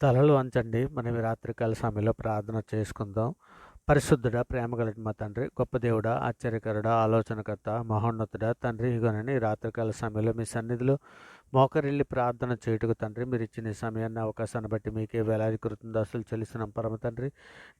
తలలు వంచండి. మనం ఈ రాత్రికాల సమయంలో ప్రార్థన చేసుకుందాం. పరిశుద్ధుడా, ప్రేమ కలిగిన మా తండ్రి, గొప్ప దేవుడా, ఆశ్చర్యకరుడా, ఆలోచనకర్త, మహోన్నతుడా తండ్రి, ఇగోనని ఈ రాత్రికాల సమయంలో మీ సన్నిధిలో మోకరిల్లి ప్రార్థన చేయుటకు తండ్రి, మీరు ఇచ్చిన ఈ సమయాన్ని, అవకాశాన్ని బట్టి మీకే వేలాది కృతజ్ఞతాస్తులు చెల్లిస్తున్నాం పరమ తండ్రి.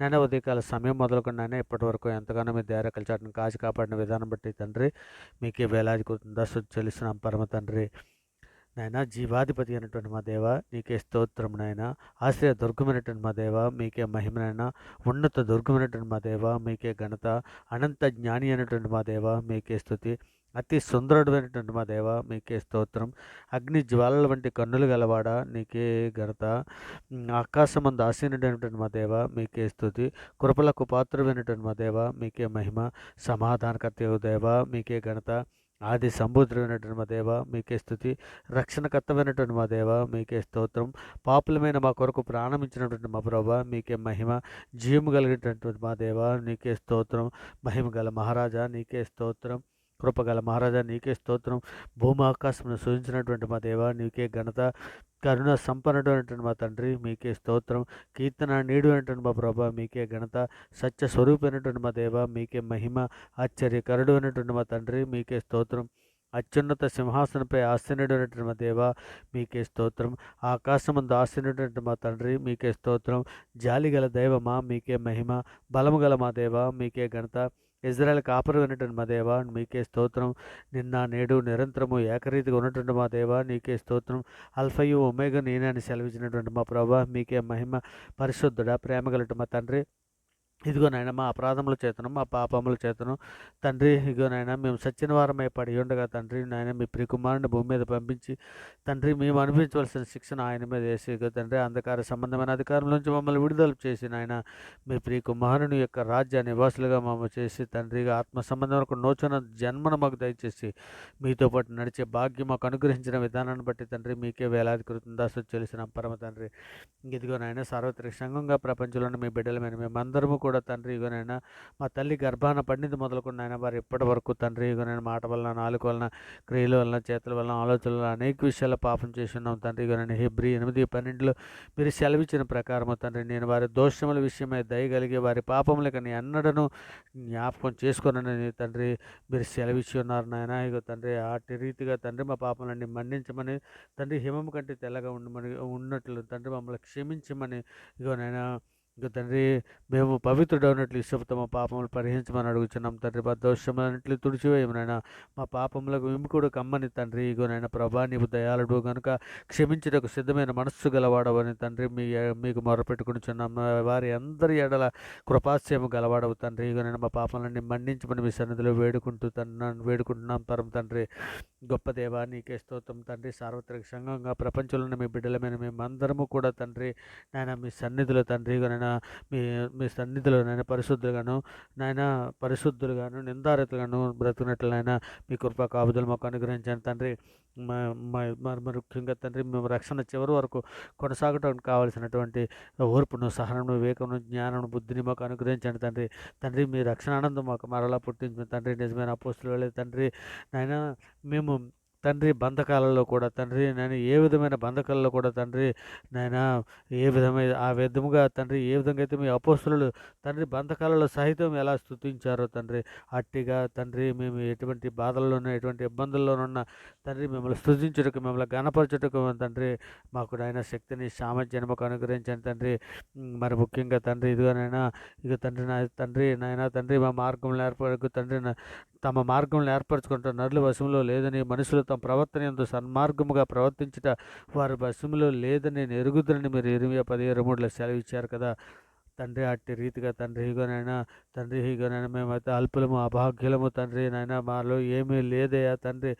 నాయన ఉదయకాల సమయం మొదలుకొని నాయన ఇప్పటి వరకు ఎంతగానో మీ దయరేఖల చాటును కాచి కాపాడిన విధానం బట్టి తండ్రి, మీకే వేలాది కృతజ్ఞతాస్తులు చెల్లిస్తున్నాం పరమ తండ్రి. నాయన జీవాధిపతి అయినటువంటి మా దేవ నీకే స్తోత్రం నాయన. ఆశ్రయ దుర్గమైనటువంటి మా దేవ మీకే మహిమనైనా. ఉన్నత దుర్గమైనటువంటి మా దేవ మీకే ఘనత. అనంత జ్ఞాని అయినటువంటి మా దేవ మీకే స్తుతి. అతి సుందరుడైనటువంటి మా దేవ మీకే స్తోత్రం. అగ్ని జ్వాలల వంటి కన్నులు గలవాడ నీకే ఘనత. ఆకాశమందు ఆసీనుడైనటువంటి మా దేవ మీకే స్తుతి. కృపలకు పాత్రుడైనటువంటి మా దేవ మీకే మహిమ. సమాధానకర్త దేవ మీకే ఘనత. ఆది సంబుద్ధుడైనటువంటి మా దేవ మీకే స్తుతి. రక్షణకర్తమైనటువంటి మా దేవ మీకే స్తోత్రం. పాపులమైన మా కొరకు ప్రాణం ఇచ్చినటువంటి మా ప్రభా మీకే మహిమ. జీవము కలిగినటువంటి మా దేవ నీకే స్తోత్రం. మహిమ గల మహారాజా నీకే స్తోత్రం. కృపగల మహారాజా నీకే స్తోత్రం. భూమి ఆకాశమును సూచించినటువంటి మా దేవ నీకే ఘనత. కరుణ సంపన్నుడైనటువంటి మా తండ్రి మీకే స్తోత్రం. కీర్తన నీడు అయినటువంటి మా ప్రభా మీకే ఘనత. సత్య స్వరూపమైనటువంటి మా దేవ మీకే మహిమ. ఆశ్చర్యకరుడు అయినటువంటి మా తండ్రి మీకే స్తోత్రం. అత్యున్నత సింహాసనంపై ఆసీనుడైనటువంటి మా దేవ మీకే స్తోత్రం. ఆకాశమందు ఆసీనుడైనటువంటి మా తండ్రి మీకే స్తోత్రం. జాలిగల దైవమా మీకే మహిమ. బలము గల మా దేవ మీకే ఘనత. ఇజ్రాయెల్ కాపురం అయినటువంటి మా దేవ మీకే స్తోత్రం. నిన్న నేడు నిరంతరము ఏకరీతిగా ఉన్నటువంటి మా దేవ నీకే స్తోత్రం. అల్ఫయు ఒమేగా నేనే అని సెలవిచ్చినటువంటి మా ప్రభా మీకే మహిమ. పరిశుద్ధుడా, ప్రేమగలట మా తండ్రి, ఇదిగో నాయన మా అపరాధముల చేతను మా పాపముల చేతను తండ్రి, ఇదిగో నాయన మేము సచ్చిన వారమై పడి ఉండగా తండ్రి నాయన మీ ప్రియకుమారుని భూమి మీద పంపించి తండ్రి మేము అనుభవించవలసిన శిక్షణ ఆయన మీద వేసి, ఇదిగో తండ్రి అంధకార సంబంధమైన అధికారం నుంచి మమ్మల్ని విడుదల చేసి నాయన మీ ప్రియకుమారుని యొక్క రాజ్య నివాసులుగా మమ్మల్ని చేసి తండ్రిగా ఆత్మ సంబంధమైన నూతన జన్మను మాకు దయచేసి మీతో పాటు నడిచే భాగ్యం మాకు అనుగ్రహించిన విధానాన్ని బట్టి తండ్రి మీకే వేలాది కృతజ్ఞతాస్తులు చెల్లిసిన పరమ తండ్రి. ఇదిగో నాయన సార్వత్రిక సంఘంగా ప్రపంచంలోని మీ బిడ్డలమైన మేమందరము కూడా తండ్రి ఇగోనైనా మా తల్లి గర్భాన పడింది మొదలుకొని ఆయన వారు ఇప్పటి వరకు తండ్రి ఇగోనైనా మాట వలన, నాలుగు వలన, క్రియల వలన, చేతుల వలన, ఆలోచనల వలన అనేక విషయాల పాపం చేసి ఉన్నాం తండ్రి. ఇగోనైనా హెబ్రీ 8:12 మీరు సెలవిచ్చిన ప్రకారము తండ్రి నేను వారి దోషముల విషయమై దయగలిగి వారి పాపములకి నీ అన్నడను జ్ఞాపకం చేసుకున్నానని తండ్రి మీరు సెలవిచ్చి ఉన్నారు నాయన. ఇగో తండ్రి అటు రీతిగా తండ్రి మా పాపములన్నీ మన్నించమని తండ్రి హిమము కంటే తెల్లగా ఉండమని ఉన్నట్లు తండ్రి మమ్మల్ని క్షమించమని ఇగోనైనా ఇక తండ్రి మేము పవిత్రుడైనట్లు ఇష్టపడతాం మా పాపములు పరిహరించమని అడుగుచున్నాం తండ్రి. మా దోషములన్నింటినీ తుడిచివేయమనైనా మా పాపములకు విముకుడు కమ్మని తండ్రి. ఇగోనైనా ప్రభా నీవు దయాళుడు గనుక క్షమించుటకు సిద్ధమైన మనస్సు గలవాడవని తండ్రి మీకు మొరపెట్టుకునిచున్నాం. వారి అందరి ఎడల కృపాస్యము గలవాడవు తండ్రి. ఇగోనైనా మా పాపములన్నీ మన్నించమని మీ సన్నిధిలో వేడుకుంటున్నాం పరం తండ్రి. గొప్ప దేవా నీకే స్తోత్రం తండ్రి. సార్వత్రిక సంఘంగా ప్రపంచంలోని మీ బిడ్డలమైన మేమందరము కూడా తండ్రి నాయన మీ సన్నిధిలో తండ్రి నాయన మీ మీ సన్నిధిలో నాయన పరిశుద్ధులుగాను నిందారతులుగాను బ్రతుకున్నట్లు నాయన మీ కృపా కాపుదలు మాకు అనుగ్రహించండి తండ్రి. మరి ముఖ్యంగా తండ్రి మేము రక్షణ చివరి వరకు కొనసాగడానికి కావాల్సినటువంటి ఓర్పును, సహనము, వివేకమును, జ్ఞానము, బుద్ధిని మాకు అనుగ్రహించండి తండ్రి. తండ్రి మీ రక్షణ ఆనందం మాకు మరలా పుట్టించిన తండ్రి. నిజమైన అపోస్తులు వెళ్ళే తండ్రి నాయన మేము తండ్రి బంధకాలలో కూడా తండ్రి నేను ఏ విధమైన బంధకాలలో కూడా తండ్రి నాయన ఏ విధమైన ఆ విధముగా తండ్రి ఏ విధంగా అయితే మీ అపోస్తులు తండ్రి బంధకాలలో సహితం ఎలా స్తుతించారో తండ్రి అట్టిగా తండ్రి మేము ఎటువంటి బాధల్లోనూ ఎటువంటి ఇబ్బందుల్లోనున్న తండ్రి మిమ్మల్ని స్తుతించుటకు మిమ్మల్ని గణపరచుటకు తండ్రి మాకు నాయన శక్తిని సామర్థ్యాన్ని మాకు అనుగ్రహించండి తండ్రి. మరి ముఖ్యంగా తండ్రి ఇదిగోనైనా ఇక తండ్రి నాయన తండ్రి మా మార్గంలో ఏర్పడకు తండ్రి తమ మార్గంలో ఏర్పరచుకుంటారు నరుల వశంలో లేదని మనుషులు తమ ప్రవర్తన యందు సన్మార్గముగా ప్రవర్తించుట వారి వశంలో లేదని ఎరుగుదరని మీరు 20:13 సెలవిచ్చారు కదా తండ్రి. అట్టి రీతిగా తండ్రి ఇగోనైనా మేమైతే అల్పులము, అభాగ్యులము తండ్రి నాయన మాలో ఏమీ లేదయ్యా తండ్రి.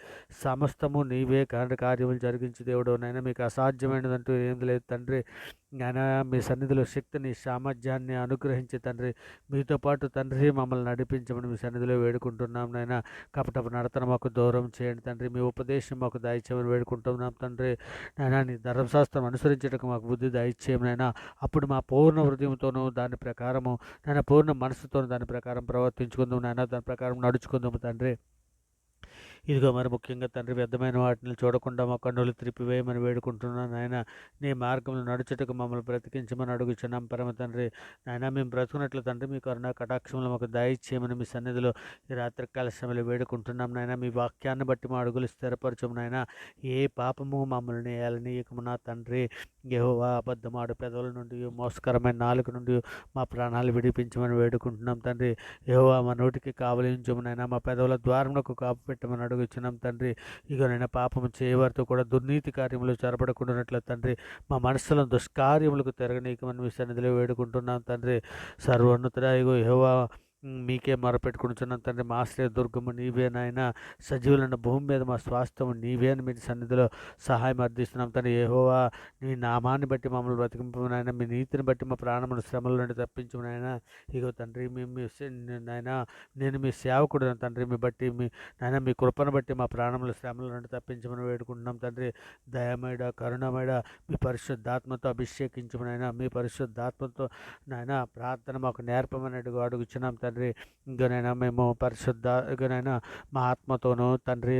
సమస్తము నీవే కార్యములు జరిగించి దేవుడు నాయన మీకు అసాధ్యమైనదంటూ ఏం లేదు తండ్రి. నాయన మీ సన్నిధిలో శక్తిని, సామర్థ్యాన్ని అనుగ్రహించి తండ్రి మీతో పాటు తండ్రి మమ్మల్ని నడిపించమని మీ సన్నిధిలో వేడుకుంటున్నాం నాయన. కపటపు నడతను మాకు దూరం చేయండి తండ్రి. మీ ఉపదేశం మాకు దయచేయమని వేడుకుంటున్నాం తండ్రి. నాయన నీ ధర్మశాస్త్రం అనుసరించడానికి మాకు బుద్ధి దయచేయమనైనా అప్పుడు మా పూర్ణ హృదయంతోనూ దాని ప్రకారము నాయన పూర్ణ మనసుతోనూ దాని ప్రకారం ప్రవర్తించుకుందాం నాయన. దాని ప్రకారం నడుచుకుందాము తండ్రి. ఇదిగో మరి ముఖ్యంగా తండ్రి వ్యర్థమైన వాటిని చూడకుండా మా కన్నులు త్రిప్పివేయమని వేడుకుంటున్నాను నాయన. నీ మార్గంలో నడుచుటకు మమ్మల్ని బ్రతికించమని అడుగుచున్నాం పరమ తండ్రి. నాయన మేము బ్రతుకున్నట్లు తండ్రి మీ కరుణ కటాక్షంలో మాకు దయచేయమని మీ సన్నిధిలో ఈ రాత్రికాల సమయంలో వేడుకుంటున్నాం నాయన. మీ వాక్యాన్ని బట్టి మా అడుగులు స్థిరపరచము నాయన. ఏ పాపము మమ్మల్ని ఏలనీయకము నా తండ్రి. యెహోవా అబద్ధమాడు పెదవుల నుండి మోసకరమైన నాలుక నుండి మా ప్రాణాలు విడిపించమని వేడుకుంటున్నాం తండ్రి. యెహోవా మా నోటికి కావలి ఉంచము నాయన. మా పెదవుల ద్వారమునకు కాపు పెట్టమని అడుగుచున్నాం తండ్రి. ఇగోనైనా పాపము చేయవారితో కూడా దుర్నీతి కార్యములు జరపడకుండానట్లు తండ్రి. మా మనస్సులో దుష్కార్యములకు తిరగనీయకమని మీ సన్నిధిలో వేడుకుంటున్నాం తండ్రి. సర్వోన్నతుడా ఇగో యెహోవా మీకే మొరపెట్టుకుంటున్నాం తండ్రి. మా ఆశ్రయ దుర్గము నీవే నాయన. సజీవులైన భూమి మీద మా స్వాస్థ్యము నీవే అని మీ సన్నిధిలో సహాయం అర్థిస్తున్నాం తండ్రి. యెహోవా నీ నామాన్ని బట్టి మమ్మల్ని బ్రతికింపు నాయన. మీ నీతిని బట్టి మా ప్రాణమును శ్రమల నుండి తప్పించు నాయన. ఇగో తండ్రి నాయన నేను మీ సేవకుడు తండ్రి. మీ బట్టి నాయన మీ కృపను బట్టి మా ప్రాణముల శ్రమల నుండి తప్పించమని వేడుకుంటున్నాం తండ్రి. దయమేడ కరుణమేడ మీ పరిశుద్ధాత్మతో అభిషేకించము నాయన. మీ పరిశుద్ధాత్మతో నాయన ప్రార్థన మాకు నేర్పమని అడుగుచున్నాం తండ్రి. ఇగనైనా మేము ఇగనైనా మా ఆత్మతోనూ తండ్రి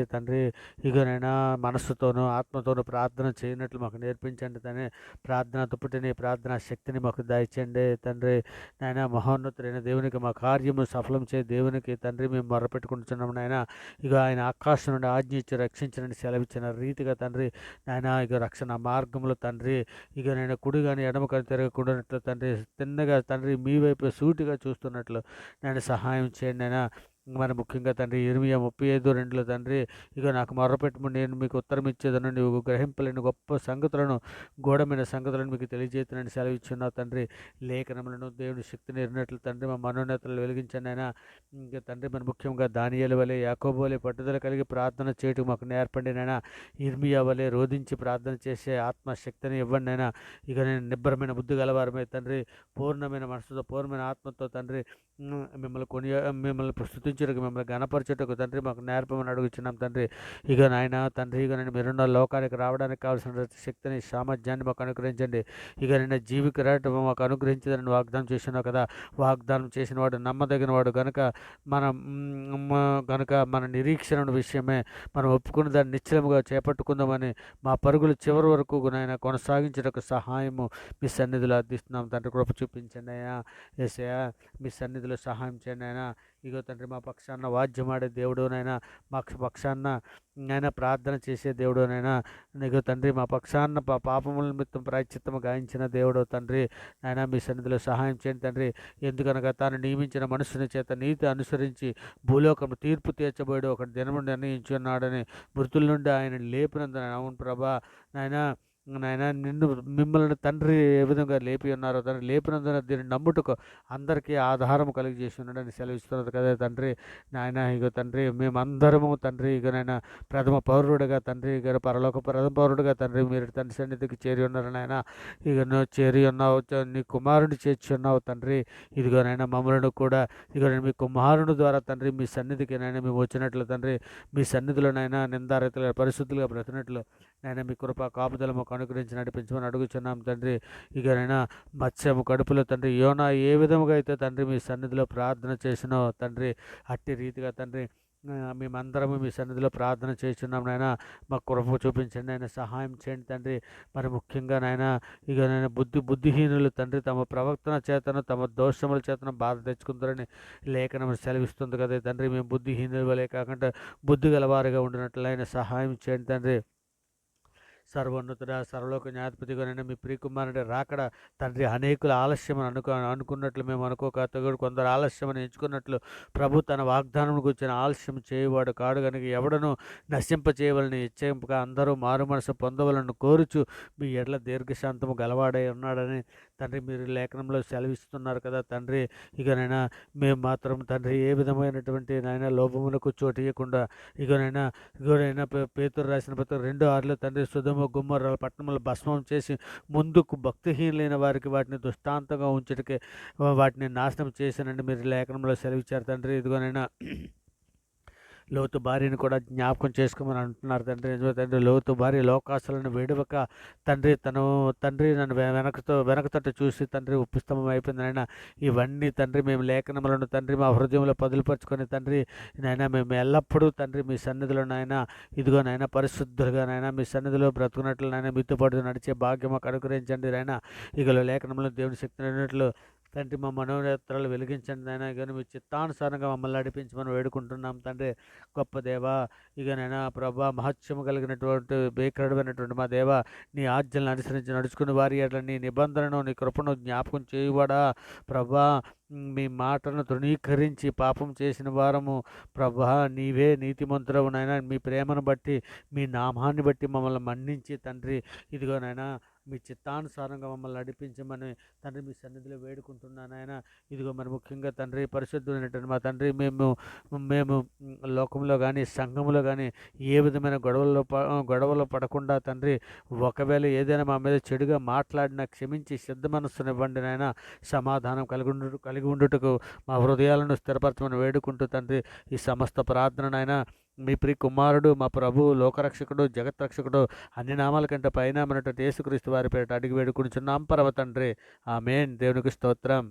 ఇగనైనా మనస్సుతోనూ ఆత్మతోనూ ప్రార్థన చేయనట్లు మాకు నేర్పించండి తండ్రి. ప్రార్థనతో పుట్టిన ప్రార్థన శక్తిని మాకు దయచేయండి తండ్రి. నాయన మహోన్నతుడైన దేవునికి మా కార్యము సఫలం చే దేవునికి తండ్రి మేము మొరపెట్టుకుంటున్నాం నాయన. ఇక ఆయన ఆకాశం నుండి ఆజ్ఞ ఇచ్చి రక్షించనని సెలవిచ్చిన రీతిగా తండ్రి నాయన ఇక రక్షణ మార్గంలో తండ్రి ఇక నేను కుడి కానీ ఎడమ కానీ తిరగకుండానట్లు తండ్రి తిన్నగా తండ్రి మీ వైపు సూటిగా చూస్తున్నట్లు నేను సహాయం చేయండి అయినా. మరి ముఖ్యంగా తండ్రి ఇర్మియా 35:2 తండ్రి ఇక నాకు మొర్రపెట్టుము నేను మీకు ఉత్తరం ఇచ్చేదను. నువ్వు గ్రహింపలేని గొప్ప సంగతులను గూఢమైన సంగతులను మీకు తెలియజేతునని సెలవిచ్చున్నావు తండ్రి. లేఖనములను దేవుని శక్తిని ఎరిగినట్లు తండ్రి మా మనోనేతలు వెలిగించండి అయినా. ఇంకా తండ్రి మరి ముఖ్యంగా దానియేలు వలె యాకోబు వలె పట్టుదల కలిగి ప్రార్థన చేయటం మాకు నేర్పండి నైనా. ఇర్మియా వలె రోధించి ప్రార్థన చేసే ఆత్మశక్తిని ఇవ్వండి అయినా. ఇక నేను నిబ్బరమైన బుద్ధి గలవారమే తండ్రి. పూర్ణమైన మనసుతో పూర్ణమైన ఆత్మతో తండ్రి మిమ్మల్ని స్తుతించుటకు మిమ్మల్ని గణపరచుటకు తండ్రి మాకు నేర్పమని అడుగుచున్నాం తండ్రి. ఇక నాయన తండ్రి ఇక నేను మీరున్న లోకానికి రావడానికి కావాల్సిన శక్తిని సామర్థ్యాన్ని మాకు అనుగ్రహించండి. ఇక నేను జీవికి రావటం మాకు అనుగ్రహించదని వాగ్దానం చేసినావు కదా. వాగ్దానం చేసిన వాడు నమ్మదగిన వాడు గనుక మన నిరీక్షణ విషయమే మనం ఒప్పుకున్న దాన్ని నిశ్చలముగా చేపట్టుకుందామని మా పరుగులు చివరి వరకు నాయన కొనసాగించడానికి సహాయము మీ సన్నిధిలో అర్థిస్తున్నాం తండ్రి. కృప చూపించండి అయ్యా. యేసయ్యా మీ సన్నిధిలో సహాయం చేయండి అయినా. ఇగో తండ్రి మా పక్షాన వాద్యమాడే దేవుడునైనా మా పక్షాన నైనా ప్రార్థన చేసే దేవుడునైనా ఇగో తండ్రి మా పక్షాన పాపముల నిమిత్తం ప్రాయశ్చిత్తము గాయించిన దేవుడు తండ్రి నాయన మీ సన్నిధిలో సహాయం చేయండి తండ్రి. ఎందుకనగా తాను నియమించిన మనుషుని చేత నీతి అనుసరించి భూలోకము తీర్పు తీర్చబోయాడు ఒక దినము నిర్ణయించున్నాడని మృతుల నుండి ఆయన లేపినందున అవును ప్రభా నాయన మిమ్మల్ని తండ్రి ఏ విధంగా లేపి ఉన్నారో తండ్రి లేపినందున దీన్ని నమ్ముటకు అందరికీ ఆధారం కలిగి చేసి ఉన్నాడని సెలవిస్తున్నది కదా తండ్రి. నాయన ఇక తండ్రి మేమందరము తండ్రి ఇక నాయన ప్రథమ పౌరుడుగా తండ్రి ఇక పరలోక ప్రథమ పౌరుడుగా తండ్రి మీరు తండ్రి సన్నిధికి చేరి ఉన్నారు నాయన. ఇక నువ్వు చేరి ఉన్నావు నీ కుమారుని చేర్చి ఉన్నావు తండ్రి. ఇదిగోనైనా మమ్మల్ని కూడా ఇక మీ కుమారుని ద్వారా తండ్రి మీ సన్నిధికి నైనా మేము వచ్చినట్లు తండ్రి మీ సన్నిధిలో నైనా నిందారతులుగా పరిశుద్ధులుగా బ్రతినట్లు నైనా మీ కృప కాపుదల మాకు అనుగ్రహించి నడిపించమని అడుగుచున్నాం తండ్రి. ఇకనైనా మత్స్యము కడుపులో తండ్రి యోనా ఏ విధముగా అయితే తండ్రి మీ సన్నిధిలో ప్రార్థన చేసినో తండ్రి అట్టి రీతిగా తండ్రి మేమందరము మీ సన్నిధిలో ప్రార్థన చేస్తున్నాం నాయన. మాకు కృప చూపించండి ఆయన సహాయం చేయండి తండ్రి. మరి ముఖ్యంగా నాయన ఇక నేను బుద్ధిహీనులు తండ్రి తమ ప్రవర్తన చేతను తమ దోషముల చేతను బాధ తెచ్చుకుంటారని లేఖనం సెలవిస్తుంది కదా తండ్రి. మేము బుద్ధిహీనుల వలె కాకుండా బుద్ధి గలవారిగా ఉండినట్లు ఆయన సహాయం చేయండి తండ్రి. సర్వోన్నతుడ సర్వలోక న్యాయపతిగానైనా మీ ప్రియకుమారుడి రాకడ తండ్రి అనేకులు ఆలస్యం అనుకున్నట్లు మేము అనుకోక కొందరు ఆలస్యమని ఎంచుకున్నట్లు ప్రభు తన వాగ్దానం గురించిన ఆలస్యం చేయవాడు కాడు కనుక ఎవడను నశింప చేయవలని ఇచ్చేంపగా అందరూ మారు మనసు పొందవలను కోరుచు మీ ఎడ్ల దీర్ఘశాంతము గలవాడై ఉన్నాడని తండ్రి మీరు లేఖనంలో సెలవిస్తున్నారు కదా తండ్రి. ఇకనైనా మేము మాత్రం తండ్రి ఏ విధమైనటువంటి నాయన లోపములకు చోటు ఇవ్వకుండా ఇగనైనా పేతురు రాసిన పత్రిక 2:6 తండ్రి సుధమ గుమ్మరాల పట్టణంలో భస్మం చేసి ముందుకు భక్తిహీనులైన వారికి వాటిని దృష్టాంతంగా ఉంచటికే వాటిని నాశనం చేశానండి మీరు లేఖనంలో సెలవిచ్చారు తండ్రి. ఇదిగోనైనా లోతు భార్యను కూడా జ్ఞాపకం చేసుకోమని అంటున్నారు తండ్రి. నిజమే తండ్రి, లోతు భార్య లోకాశలను వేడువక తండ్రి తండ్రి నన్ను వెనక తట్టు చూసి తండ్రి ఉప్పుస్తంభం అయిపోయింది నాయన. ఇవన్నీ తండ్రి మేము లేఖనములను తండ్రి మా హృదయంలో పదులుపరుచుకొని తండ్రి నాయన మేము ఎల్లప్పుడూ తండ్రి మీ సన్నిధిలో నాయన ఇదిగో నాయన పరిశుద్ధులుగా నాయన మీ సన్నిధిలో బ్రతుకున్నట్లు నాయన మీతో పాటు నడిచే భాగ్యం మాకు అనుగ్రహించండి నాయన. ఇక లేఖనంలో దేవుని శక్తి నడినట్లు తండ్రి మా మనోనేత్రాలు వెలిగించండి నాయన. కానీ మీ చిత్తానుసారంగా మమ్మల్ని నడిపించమని వేడుకుంటున్నాం తండ్రి. గొప్ప దేవా, ఇకనైనా ప్రభా మహత్యము కలిగినటువంటి భీకరుడమైనటువంటి మా దేవ, నీ ఆజ్ఞలను అనుసరించి నడుచుకుని వారి ఎడల నీ నిబంధనను నీ కృపను జ్ఞాపకం చేయువాడా ప్రభా. మీ మాటను తృణీకరించి పాపం చేసిన వారము ప్రభా, నీవే నీతిమంతుడవు నాయన. మీ ప్రేమను బట్టి మీ నామాన్ని బట్టి మమ్మల్ని మన్నించి తండ్రి ఇదిగో నాయన మీ చిత్తానుసారంగా మమ్మల్ని నడిపించమని తండ్రి మీ సన్నిధిలో వేడుకుంటున్నాను ఆయన. ఇదిగో మరి ముఖ్యంగా తండ్రి పరిశుద్ధమైనటువంటి మా తండ్రి మేము లోకంలో కానీ సంఘంలో కానీ ఏ విధమైన గొడవలో పడకుండా తండ్రి ఒకవేళ ఏదైనా మా మీద చెడుగా మాట్లాడినా క్షమించి సిద్ధ మనస్సునివ్వండి నాయన. సమాధానం కలిగి ఉండుటకు మా హృదయాలను స్థిరపరచమని వేడుకుంటూ తండ్రి ఈ సమస్త ప్రార్థన నాయన మీ ప్రియ కుమారుడు మా ప్రభువు లోకరక్షకుడు జగత్రక్షకుడు అన్ని నామాల కంటే పైనామైనటువంటి యేసుక్రీస్తు వారి పేరిట అడిగి వేడుకుంటున్నాం పరమ తండ్రి. ఆమేన్. దేవునికి స్తోత్రం.